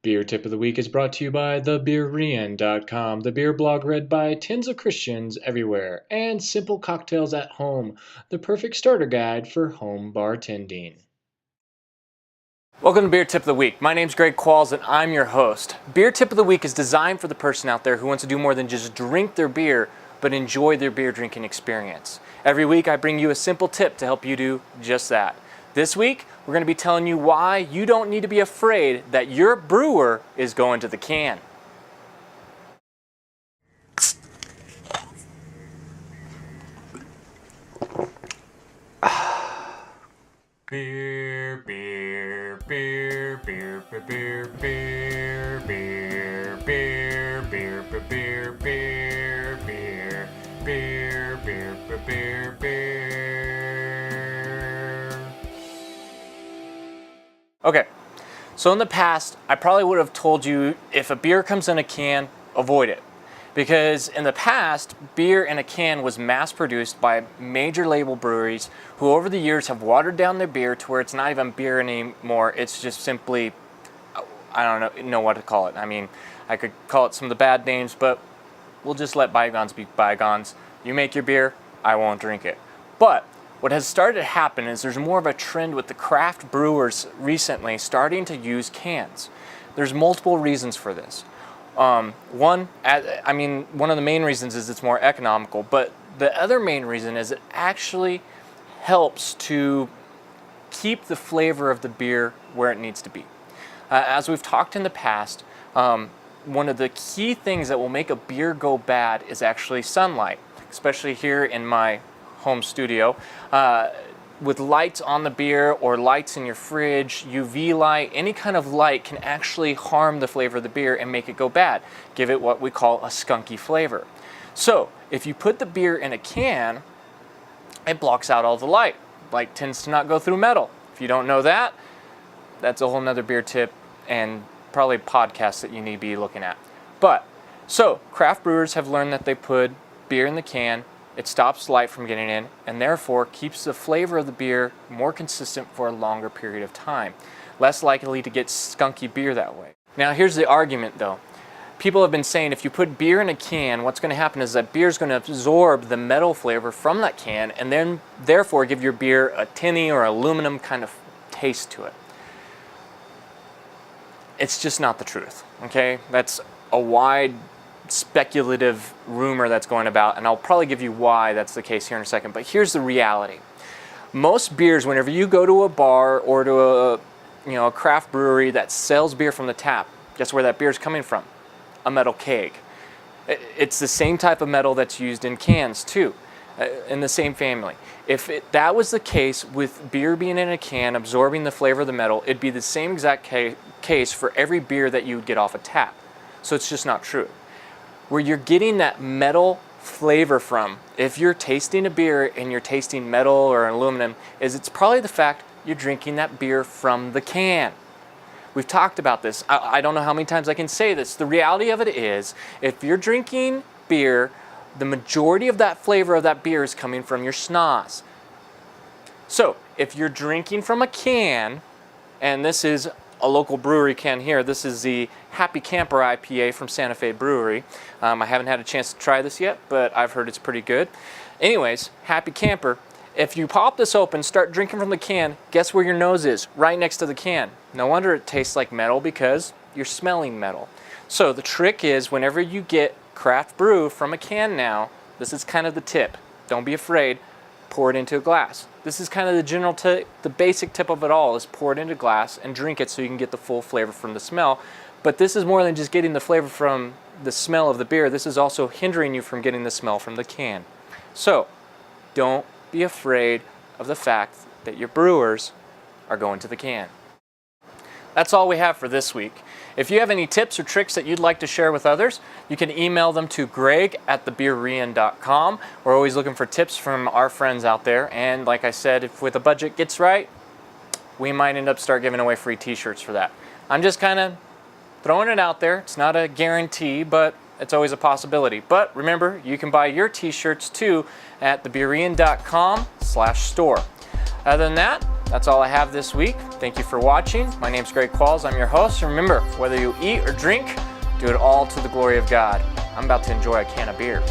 Beer Tip of the Week is brought to you by theBeerean.com, the beer blog read by tens of Christians everywhere, and Simple Cocktails at Home, the perfect starter guide for home bartending. Welcome to Beer Tip of the Week. My name's Greg Qualls and I'm your host. Beer Tip of the Week is designed for the person out there who wants to do more than just drink their beer, but enjoy their beer drinking experience. Every week I bring you a simple tip to help you do just that. This week, we're going to be telling you why you don't need to be afraid that your brewer is going to the can. Beer, beer, beer, beer, beer, beer, beer, beer, beer, beer, beer, beer, beer, beer, beer, beer, beer, beer. Okay, so in the past, I probably would have told you if a beer comes in a can, avoid it. Because in the past, beer in a can was mass produced by major label breweries who over the years have watered down their beer to where it's not even beer anymore. It's just simply, I don't know what to call it. I mean, I could call it some of the bad names, but we'll just let bygones be bygones. You make your beer, I won't drink it. But what has started to happen is there's more of a trend with the craft brewers recently starting to use cans. There's multiple reasons for this. One of the main reasons is it's more economical, but the other main reason is it actually helps to keep the flavor of the beer where it needs to be. As we've talked in the past, one of the key things that will make a beer go bad is actually sunlight, especially here in my home studio. With lights on the beer or lights in your fridge, UV light, any kind of light can actually harm the flavor of the beer and make it go bad. Give it what we call a skunky flavor. So if you put the beer in a can, it blocks out all the light. Light tends to not go through metal. If you don't know that, that's a whole nother beer tip and probably podcast that you need to be looking at. So craft brewers have learned that they put beer in the can, it stops light from getting in and therefore keeps the flavor of the beer more consistent for a longer period of time. Less likely to get skunky beer that way. Now here's the argument though. People have been saying if you put beer in a can, what's going to happen is that beer is going to absorb the metal flavor from that can and then therefore give your beer a tinny or aluminum kind of taste to it. It's just not the truth, okay? That's a wide speculative rumor that's going about, and I'll probably give you why that's the case here in a second, but here's the reality. Most beers, whenever you go to a bar or to a craft brewery that sells beer from the tap, guess where that beer is coming from? A metal keg. It's the same type of metal that's used in cans too, in the same family. If that was the case with beer being in a can, absorbing the flavor of the metal, it'd be the same exact case for every beer that you would get off a tap. So it's just not true. Where you're getting that metal flavor from, if you're tasting a beer and you're tasting metal or aluminum, is it's probably the fact you're drinking that beer from the can. We've talked about this. I don't know how many times I can say this. The reality of it is, if you're drinking beer, the majority of that flavor of that beer is coming from your schnoz. So, if you're drinking from a can, and this is a local brewery can here. This is the Happy Camper IPA from Santa Fe Brewery. I haven't had a chance to try this yet, but I've heard it's pretty good. Anyways, Happy Camper. If you pop this open, start drinking from the can, guess where your nose is? Right next to the can. No wonder it tastes like metal because you're smelling metal. So the trick is whenever you get craft brew from a can now, this is kind of the tip. Don't be afraid. Pour it into a glass. This is kind of the general tip, the basic tip of it all is pour it into glass and drink it so you can get the full flavor from the smell. But this is more than just getting the flavor from the smell of the beer. This is also hindering you from getting the smell from the can. So don't be afraid of the fact that your brewers are going to the can. That's all we have for this week. If you have any tips or tricks that you'd like to share with others, you can email them to greg@thebeerean.com. We're always looking for tips from our friends out there. And like I said, if with the budget gets right, we might end up start giving away free t-shirts for that. I'm just kind of throwing it out there. It's not a guarantee, but it's always a possibility. But remember, you can buy your t-shirts too at thebeerean.com/store. Other than that, that's all I have this week. Thank you for watching. My name's Greg Qualls. I'm your host. Remember, whether you eat or drink, do it all to the glory of God. I'm about to enjoy a can of beer.